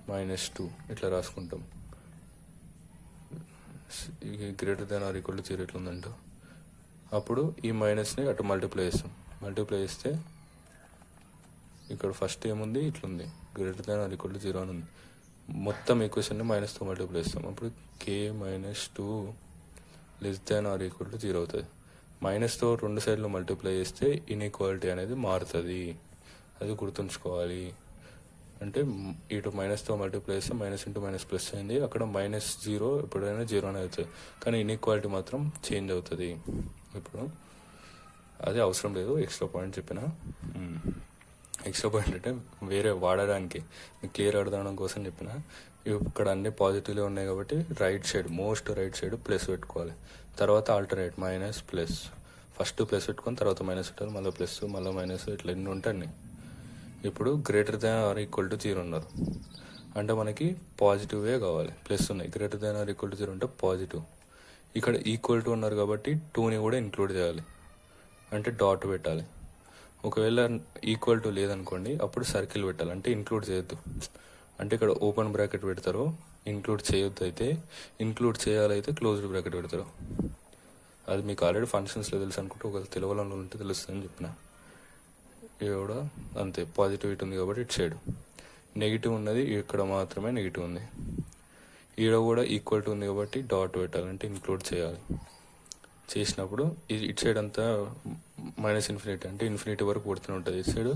-2 ఇట్లా రాసుకుంటాం. Greater than or equal to 0 ఇట్లా ఉందంట. అప్పుడు ఈ మైనస్ని అటు మల్టిప్లై చేస్తాం. మల్టిప్లై చేస్తే ఇక్కడ ఫస్ట్ ఏముంది, ఇట్లుంది greater than or equal to 0 అని ఉంది. మొత్తం ఈక్వేషన్ని మైనస్తో మల్టిప్లై చేస్తాం. అప్పుడు k -2 < 0 అవుతుంది. మైనస్తో రెండు సైడ్లు మల్టిప్లై చేస్తే ఇన్ఈక్వాలిటీ అనేది మారుతుంది. అది గుర్తుంచుకోవాలి. అంటే ఇటు మైనస్తో మల్టిప్లై చేస్తే మైనస్ ఇంటూ మైనస్ ప్లస్ అయింది. అక్కడ -0 ఎప్పుడైనా 0 అనేది అవుతుంది. కానీ ఇన్ఈక్వాలిటీ మాత్రం చేంజ్ అవుతుంది. ఇప్పుడు అది అవసరం లేదు, ఎక్స్ట్రా పాయింట్ చెప్పిన. ఎక్స్ట్రా పాయింట్ అంటే వేరే వాడడానికి క్లియర్ అడగడం కోసం చెప్పిన. ఇక్కడ అన్ని పాజిటివ్లే ఉన్నాయి కాబట్టి right side most right side plus పెట్టుకోవాలి. తర్వాత alternate minus plus, first plus పెట్టుకొని తర్వాత మైనస్ పెట్టాలి, మళ్ళీ ప్లస్ మళ్ళీ మైనస్, ఇట్లా ఎన్ని ఉంటాయి. ఇప్పుడు greater than or equal to 0 ఉన్నారు అంటే మనకి పాజిటివ్వే కావాలి. ప్లస్ ఉన్నాయి, greater than or equal to 0 అంటే పాజిటివ్. ఇక్కడ ఈక్వల్ టు ఉన్నారు కాబట్టి 2ని కూడా ఇంక్లూడ్ చేయాలి, అంటే డాట్ పెట్టాలి. ఒకవేళ ఈక్వల్ టు లేదనుకోండి అప్పుడు సర్కిల్ పెట్టాలి, అంటే ఇంక్లూడ్ చేయొద్దు. అంటే ఇక్కడ ఓపెన్ బ్రాకెట్ పెడతారు, ఇంక్లూడ్ చేయొద్దు. అయితే ఇంక్లూడ్ చేయాలైతే క్లోజ్డ్ బ్రాకెట్ పెడతారు. అది మీకు ఆల్రెడీ ఫంక్షన్స్లో తెలుసు అనుకుంటే, ఒకవేళ తెలవాలని ఉంటే తెలుస్తుందని చెప్పిన. ఇవి కూడా అంతే, పాజిటివిటీ ఉంది కాబట్టి ఇటు సైడ్ నెగిటివ్ ఉన్నది, ఇక్కడ మాత్రమే నెగిటివ్ ఉంది. ఈడ కూడా ఈక్వల్ టు ఉంది కాబట్టి డాట్ పెట్టాలంటే ఇంక్లూడ్ చేయాలి. చేసినప్పుడు ఇది ఇటు సైడ్ అంతా -∞ అంటే ఇన్ఫినిటీ వరకు పోతూనే ఉంటుంది, ఇటు సైడ్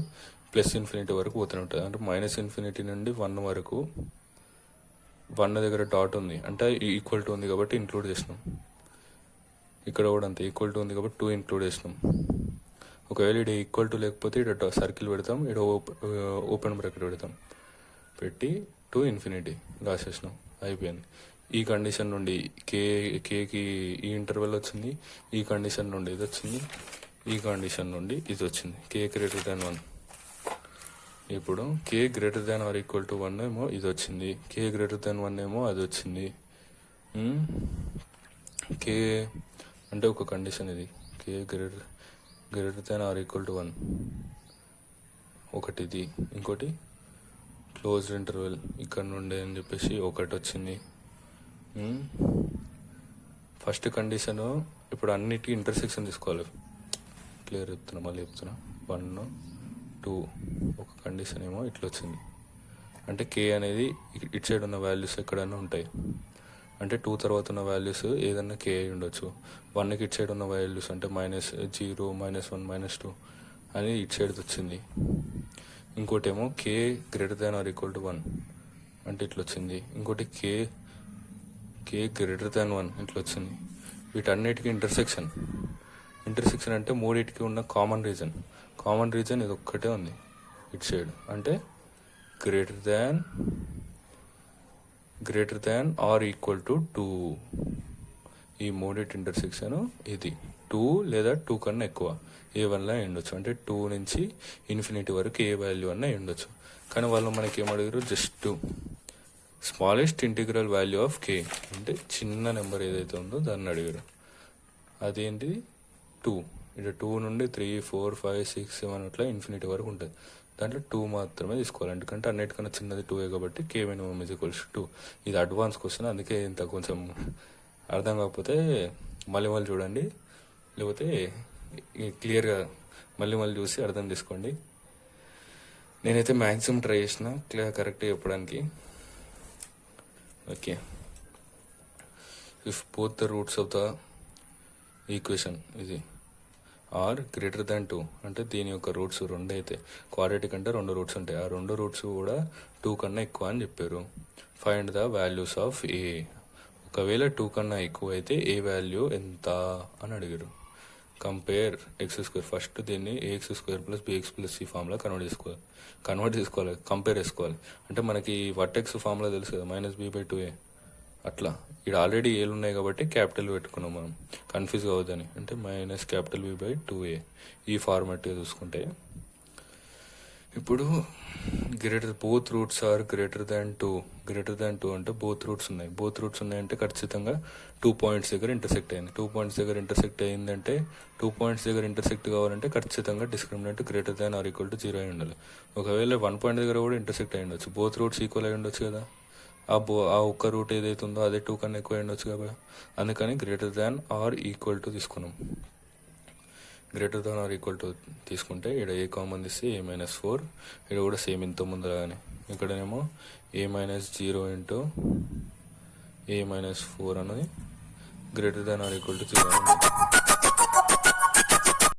+∞ వరకు పోతూనే ఉంటుంది. అంటే -∞ నుండి 1 వరకు 1 దగ్గర డాట్ ఉంది అంటే ఈక్వల్ టు ఉంది కాబట్టి ఇంక్లూడ్ చేసినాం. ఇక్కడ కూడా అంతే, ఈక్వల్ టు ఉంది కాబట్టి 2 ఇంక్లూడ్ చేసినాం. ఒకవేళ ఇక్కడ ఈక్వల్ టు లేకపోతే ఇక్కడ సర్కిల్ పెడతాం, ఇక్కడ ఓపెన్ బ్రాకెట్ పెడతాం, పెట్టి ∞ రాసేసినాం, అయిపోయింది. ఈ కండిషన్ నుండి కేకి ఈ ఇంటర్వెల్ వచ్చింది, ఈ కండిషన్ నుండి ఇది వచ్చింది, ఈ కండిషన్ నుండి ఇది వచ్చింది, k > 1. ఇప్పుడు k > 1 ఏమో ఇది వచ్చింది, k > 1 ఏమో అది వచ్చింది. k అంటే ఒక కండిషన్ ఇది, k > 1 ఒకటి, ఇది ఇంకోటి క్లోజ్డ్ ఇంటర్వెల్ ఇక్కడ నుండి అని చెప్పేసి ఒకటి వచ్చింది. ఫస్ట్ కండిషన్ ఇప్పుడు అన్నిటికీ ఇంటర్సెక్షన్ తీసుకోవాలి. క్లియర్ చెప్తున్నా, మళ్ళీ చెప్తున్నా. 1 2 ఒక కండిషన్ ఏమో ఇట్లా వచ్చింది, అంటే k అనేది ఇటు సైడ్ ఉన్న వాల్యూస్ ఎక్కడైనా ఉంటాయి. అంటే 2 తర్వాత ఉన్న వాల్యూస్ ఏదన్నా k అయి ఉండొచ్చు. 1కి ఇటు సైడ్ ఉన్న వాల్యూస్ అంటే -0 -1 -2 అని ఇటు సైడ్ వచ్చింది. ఇంకోటి ఏమో k > 1 అంటే ఇట్లా వచ్చింది. ఇంకోటి k > 1 ఇట్లా వచ్చింది. వీటన్నిటికీ ఇంటర్సెక్షన్ అంటే మూడింటికి ఉన్న కామన్ రీజన్ ఇది ఒక్కటే ఉంది ఇటు సైడ్, అంటే greater than or equal to 2. ఈ మూడింటి ఇంటర్సెక్షన్ ఇది 2 లేదా 2 కన్నా ఎక్కువ ఏ వల్ల ఉండొచ్చు. అంటే 2 నుంచి ∞ వరకు ఏ వాల్యూ అన్నా ఉండొచ్చు. కానీ వాళ్ళు మనకి ఏమడిగారు, just smallest integral value of k అంటే చిన్న నెంబర్ ఏదైతే ఉందో దాన్ని అడిగారు. అదేంటి 2. ఇక 2 నుండి 3 4 5 6 7 అట్లా ∞ వరకు ఉంటుంది. దాంట్లో 2 మాత్రమే తీసుకోవాలి, ఎందుకంటే అన్నిటికన్నా చిన్నది 2 కాబట్టి k - 2. ఇది అడ్వాన్స్ క్వశ్చన్, అందుకే ఇంత కొంచెం అర్థం కాకపోతే మళ్ళీ చూడండి, లేకపోతే క్లియర్గా మళ్ళీ చూసి అర్థం చేసుకోండి. నేనైతే మ్యాక్సిమం ట్రై చేసిన కరెక్ట్గా చెప్పడానికి. Okay, if both the roots of the equation ఇది ఆర్ గ్రేటర్ దాన్ 2 అంటే దీని యొక్క రూట్స్ 2 అయితే, క్వాడ్రాటిక్ అంటే 2 రూట్స్ ఉంటాయి, ఆ 2 రూట్స్ కూడా 2 కన్నా ఎక్కువ అని చెప్పారు. ఫైండ్ ద వాల్యూస్ ఆఫ్ ఏ. ఒక ఒకవేళ 2 కన్నా ఎక్కువ అయితే ఏ వాల్యూ ఎంత అని అడిగారు. Compare X square. ఫస్ట్ దీన్ని AX square plus BX plus C ఫామ్లో కన్వర్ట్ చేసుకోవాలి, కంపేర్ చేసుకోవాలి. అంటే మనకి వర్టెక్స్ ఫామ్లో తెలుసు కదా, -b/2a. అట్లా ఇక్కడ ఆల్రెడీ ఏలు ఉన్నాయి కాబట్టి క్యాపిటల్ పెట్టుకున్నాం మనం, కన్ఫ్యూజ్ కావద్దని. అంటే -B/2a ఈ ఫార్మాట్గా చూసుకుంటే ఇప్పుడు both roots are greater than two అంటే బోత్ రూట్స్ ఉన్నాయంటే ఖచ్చితంగా 2 పాయింట్స్ దగ్గర ఇంటర్సెక్ట్ అయింది. 2 పాయింట్స్ దగ్గర ఇంటర్సెక్ట్ అయిందంటే 2 పాయింట్స్ దగ్గర ఇంటర్సెక్ట్ కావాలంటే ఖచ్చితంగా discriminant greater than or equal to 0 అయి ఉండాలి. ఒకవేళ 1 పాయింట్ దగ్గర కూడా ఇంటర్సెక్ట్ అయి ఉండొచ్చు, బోత్ రూట్స్ ఈక్వల్ అయి ఉండొచ్చు కదా. ఆ ఒక్క రూట్ ఏదైతే ఉందో అదే 2 కన్నా ఎక్కువ అయి ఉండొచ్చు కదా. అందుకని greater than or equal to తీసుకున్నాం. Greater than or equal to తీసుకుంటే ఇక్కడ ఏ కామన్ తీస్తే a-4, ఇక్కడ కూడా సేమ్ ఇంత ముందులాగానే. ఇక్కడనేమో a-0 ఇంటూ a-4 అనేది greater than or equal to 0 అని